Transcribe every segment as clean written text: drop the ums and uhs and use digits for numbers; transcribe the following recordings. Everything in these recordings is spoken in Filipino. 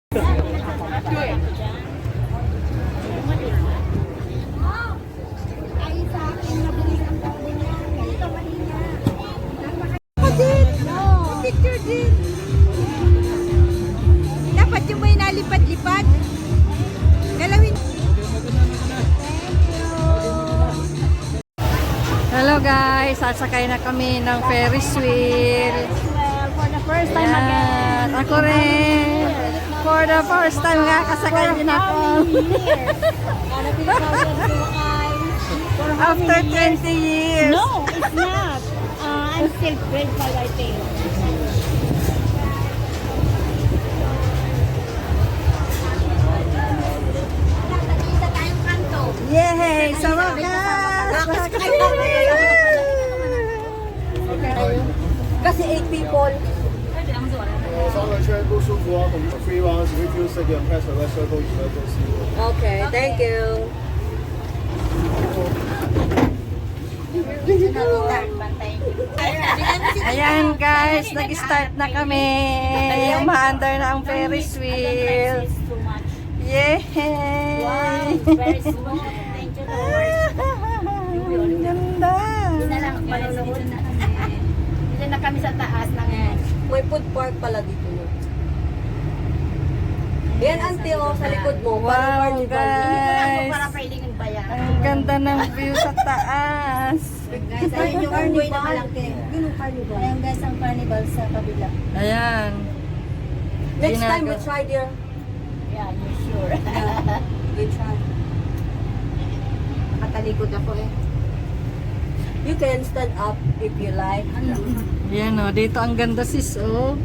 Dapat yung may nalipad-lipad. Galawin. Hello guys, sasakay na kami ng Ferris wheel. For the first time again. Ako rin. For the first time kasakay din ako. After 20 years. No, it's not. I'm still grateful, I think. Yay! Sa wakas! Kasi 8 people. 上了圈都舒服啊，同 free ones review stadium 开始在车都赢了都是。 Okay, thank you. Ayan guys, nag-start na kami. Umaandar na ang Ferris wheel. Yay! Very smooth. Thank you, Lord. Ang ganda. Dito na kami sa taas ng May food park pala dito. Yan, auntie, oh, sa likod mo. Wow, guys. para pwedeng bayan. Ang ganda ng view sa taas. Guys, ayun yung carnival na malaki. Yun yung carnival. Ayun guys, ang carnival sa kabila. Ayan. Next time we try there. Yeah, you're sure. We try. Nakatalikod ako eh. You can stand up if you like. Yan, oh. Dito ang ganda, sis, oh.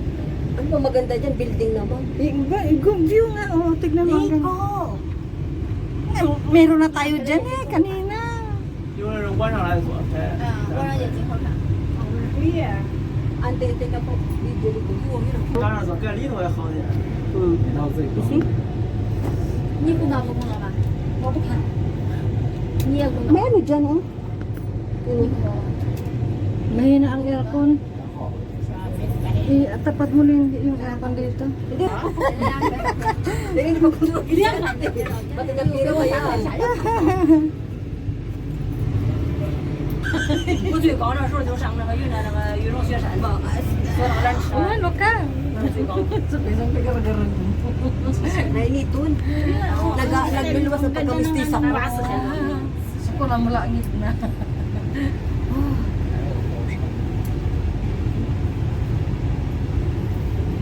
Ano ba maganda dyan? Building naman. Yung view nga, oh. Tignan mo. ang ganda. Eh, meron na tayo dyan eh, kanina. 因为人关上来左拍。我让眼睛好看。Clear. Ante, teka po. Video ko. 关上左概率都会好点。 Hmm. 给到最高。 你不拿不拿吧？我不看。你也不拿。 May ano dyan, oh. Mahina ang aircon. Tapat mo lang yung aircon dito. Hindi pa kung Ba't nagkakira ba yan? 不最高那时候就上那个云南那个羽绒雪山嘛，坐那个缆车， Ano ka? 那是最高。 Nainitun. Nagluluwas ang pagkamistis ako. Suko na malangit na.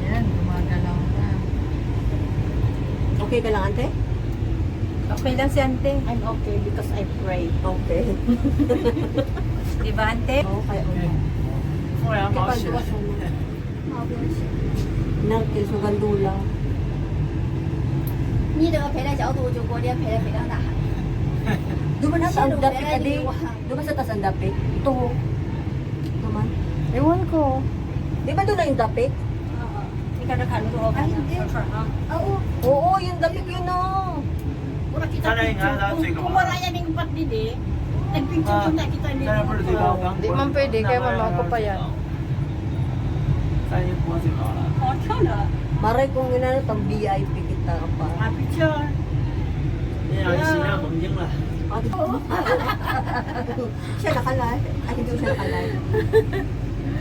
Yan, gumagalaw na. Okay ka lang, ante? Okay lang si Ante. I'm okay because I pray. Okay. Di ba, Ante? Okay, okay. 后阳毛血。 Nangkil sa gandula. 你这个配的角度就果然配的非常大。 Doon ba sa dapit ka di? Doon ba sa taas ang dapit? Ito. Naman. Ewan ko. Di ba doon na yung dapit? 你看这看着多好看呀，小串啊！ Oo, yung dapit yun oh. 我说 kita 咱这应该咱最高。 kumara yan yung pat didi. Nagpicture na kita ni. 咱这不是最高，刚。 Di man pwede, kaya mama ko pa yan. 咱已经过最高了。 好跳的， Maray kung inano pang VIP kita ka pa. 啊 picture。 你让你心亮猛进了。 Siya nakalay. Ay, hindi ko siya nakalay.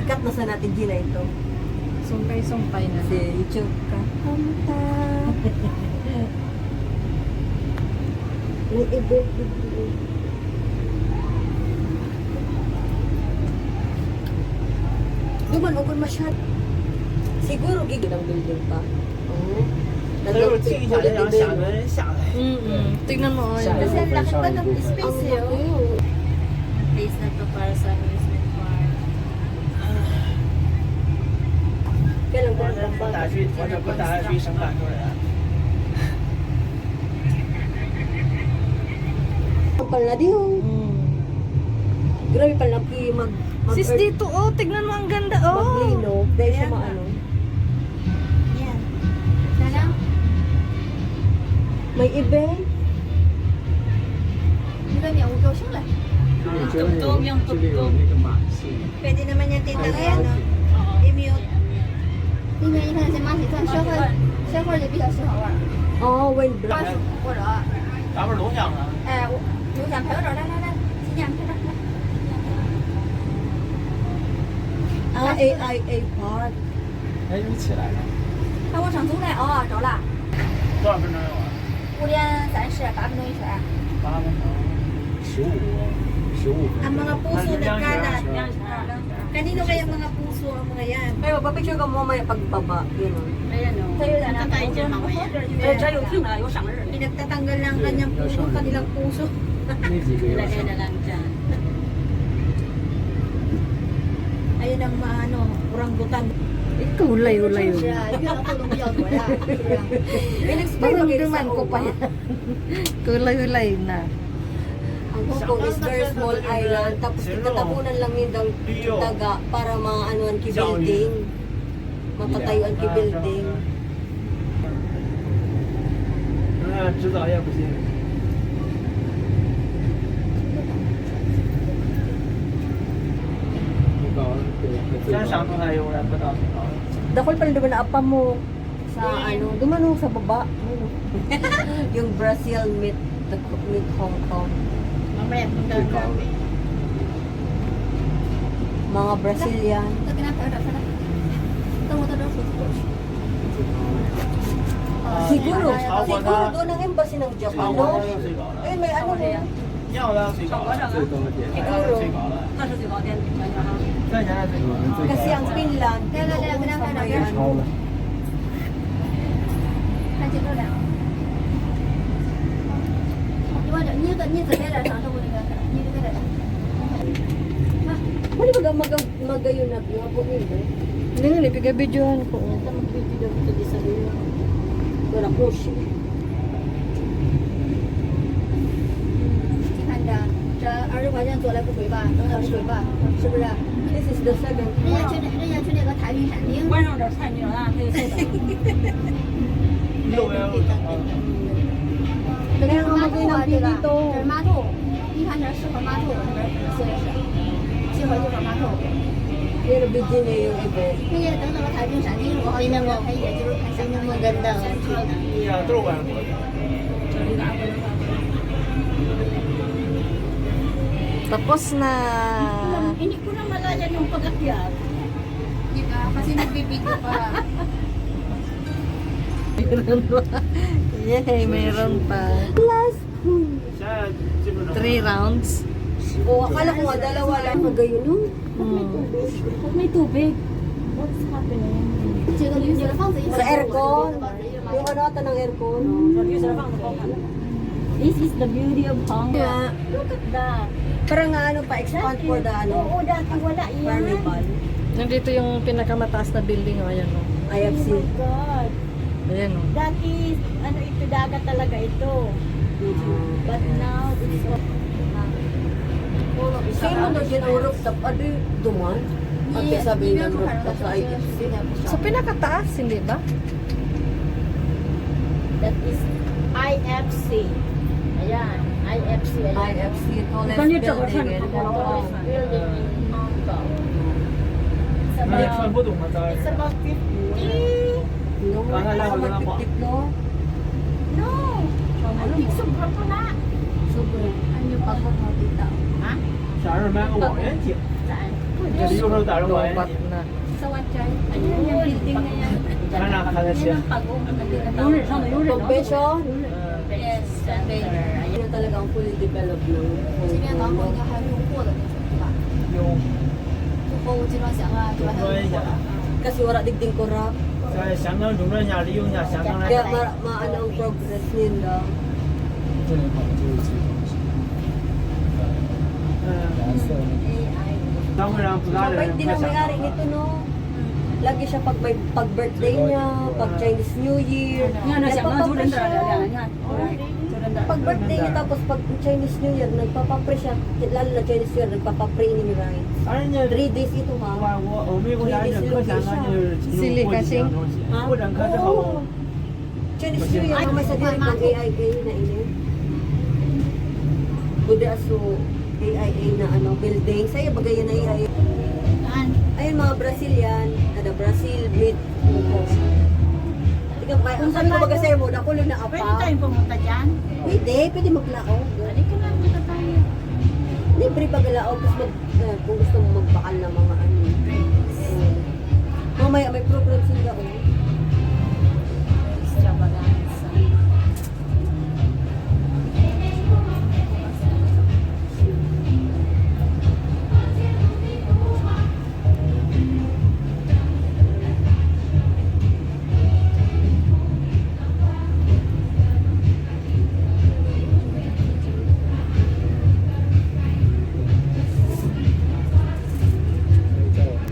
Ikat na sa natin Gina ito. Sumpay-sumpay na. Si YouTube ka. Kamta. May event dito. Duman, huwag masyad. Siguro gigil ang building pa. Oo. 所以我静一下，让下面人下来。 Tingnan mo, oh, Kasi yung ang laki pa ng space eh. Oh. Place na to para sa amusement park. 可能我这不打去，我这不打去省版主任。 Kapal na di oh. Grabe pala mag Sis, dito, oh, tignan mo ang ganda, oh. maglino. Dahil sa maano. Yan. Sana? May event. Di ba niya? Huwag siya lang. Tugtog yung 这里有 tugtog。 那个马戏。 Pwede naman yan tita. Ayan o. I-mute. 里面你看这马戏团，小孩鲜花也比较适合玩。 Oh, when black. 或者，咱们龙翔呢？哎，我想陪我这儿，来来来，今天陪这儿。 AIA Park. 哎，又起来了。那我上走来哦，着了。多少分钟有啊5:30，8分钟一圈。 ？8分钟，15分。 Ang mga puso nagkalat. Kanino kaya mga puso ang mga yan? Pero papicture ka mo mamaya pagbaba. Yun o. Ayan o. Sa'yo na lang. Kakain dyan mamaya. Eh, dyan yung king na, yung sangre. Pinagtatanggal ng kanyang puso, kanilang puso. 那几个有 Ilagay na lang dyan. Ayun ang ano, orangutan. Ito, hulay-hulay yun. 是啊，越老后都比较多呀，是不是？ Maramdaman ko pa yan. Hulay-hulay na. Ang Hong Kong is very small island. Tapos itatapunan lang yun daw daga para maanuan ki building. Matatayuan ki building. 指导也不行。Saan saan ko tayo wala pa daw? Dakol pala diba na apa mo sa ano, dumano sa baba. Yung Brazil meet Hong Kong. Mamaya punta kami. Mga Brazilian. Ito pinapayod ako na. Tunggu daw sa Siguro doon ang embassy ng Japan, no? Eh, may ano mo. 要的最高了，最高点，最高了，那是最高点。再加上最高了，最高 Kasi ang Finland, Kaya pinapayod ako. 超了。看镜头了。你左边脸上是我那个，你这个脸。 Mali ba magayon na yung po nito? Hindi nga, nipigabidyohan ko. Ito mag-video dito di sa rin. Wala po siya. 你看着，这20块钱做来不贵吧？整点贵吧？是不是？ This is the second 人家去那个太平山顶。晚上这菜你了，还有菜的。 600欧。 Kaya nga 码 magay 头 ng 啊，这个 dito. 这是码头，你看这适合码头，这边写的是集合码头。 Pero video niya yung event. 那个等那个太平山顶，如果好一点，我拍夜景看山那么跟的。呀，都是外国的。 Tapos na. Hindi ko na malayan yung pag-akyat. Hindi ka, kasi nagbibigyo pa. Yay, mayroon pa. 现在基本上 3 rounds. O, akala ko nga dalawa lang. Magayon no? May tubig. What's happening? 这个绿色的房子也是 Sa aircon. Yung ano ata ng aircon. This is the beauty of Hong Kong. Yeah. Look at that. Parang nga ano pa, expand for the ano, Oo, dati wala yan. carnival. Nandito yung pinakamataas na building. O, ayan o. IFC. Oh my God. Ayan o. Dati, ano ito, dagat talaga ito. But now, it's full of Sino na dyan ang rooftop? Ano yung duman? Ang sabi ng rooftop sa IFC. Sa pinakataas, hindi ba? That is IFC. Ayan, IFC. Ayan. IFC, tallest Bukan yun, tsaka building saan? in Hong Kong. Building in Hong Kong. It's 那穿 about, 不懂吗？当然 it's 是。 about 50. No, Kaya lang, wala na po. mag-tip, no? No. Ano, sobrang ko na. Sobrang. Ano pa ko makita? Ha? 想是买个望远镜， Saan? 这里有时候带着望远 Lobat 镜， na. Sa Wanchay. Ayun, yung building na yan. 看那看得起。 Yan ang pag-uong. Yung rin, saan yung rin, no? Convention? Yes, center. Ayan. Yun talaga ang fully developed ng 这边 Hong 港口 Kong. 应该还用过的那种，对吧？有就货物集装箱啊，对吧？它用过的。 Kasi wala digding korap. 在香港中转下，利用一下香港来 Kaya maano ang progress nila. 咱会让不大的 Mabait 人 din 拍 ang 下 may-ari nito, no? Lagi siya pag birthday niya, pag Chinese New Year. Yan, nasa mga Nagpapapre Jordan siya. talaga. Yan. Pag birthday niya, tapos pag Chinese New Year, nagpapapre siya. Lalo na Chinese New Year, nagpapapre ni rides. 反正人家 3 days ito ha. 欧美国家认可香港就是进入国际上东西，不认可之后 Oo. Chinese New Year, may sa diri ng AIA na ini. Bude aso AIA na ano, building. Sa'yo bagay yan na AIA. Ayun mga Brazilian, ada Brazil meet Hong Kong. Tingnan mo kaya, ang sabi ko baga sir mo, ako lang na apa. Pwede tayong pumunta dyan. Pwede maglaog. Halika na, punta tayo. Libre paglaog, tapos kung gusto mo magbakal ng mga ano. Mamaya may program sila oh. Extravaganza.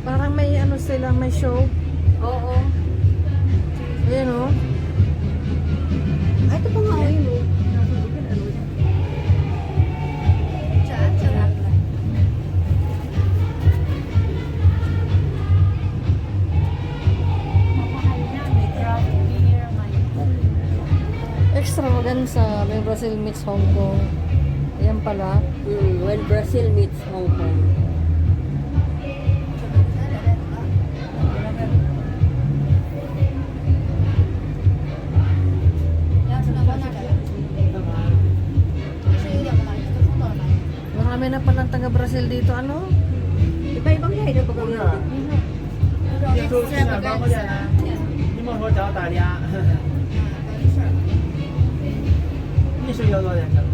Parang may ano sila, may show. Oo. Ayan o. Ay, ito pa nga oh yun oh. Mapakal na, may craft beer, may... Extravaganza. May Brazil meets Hong Kong. Ayan pala. When Brazil meets Hong Kong. Marami na palang taga-Brazil dito. Ano? Iba-ibang lahi na bago yun. 印度去哪包过来呢？你们说找大家，你是要多少钱？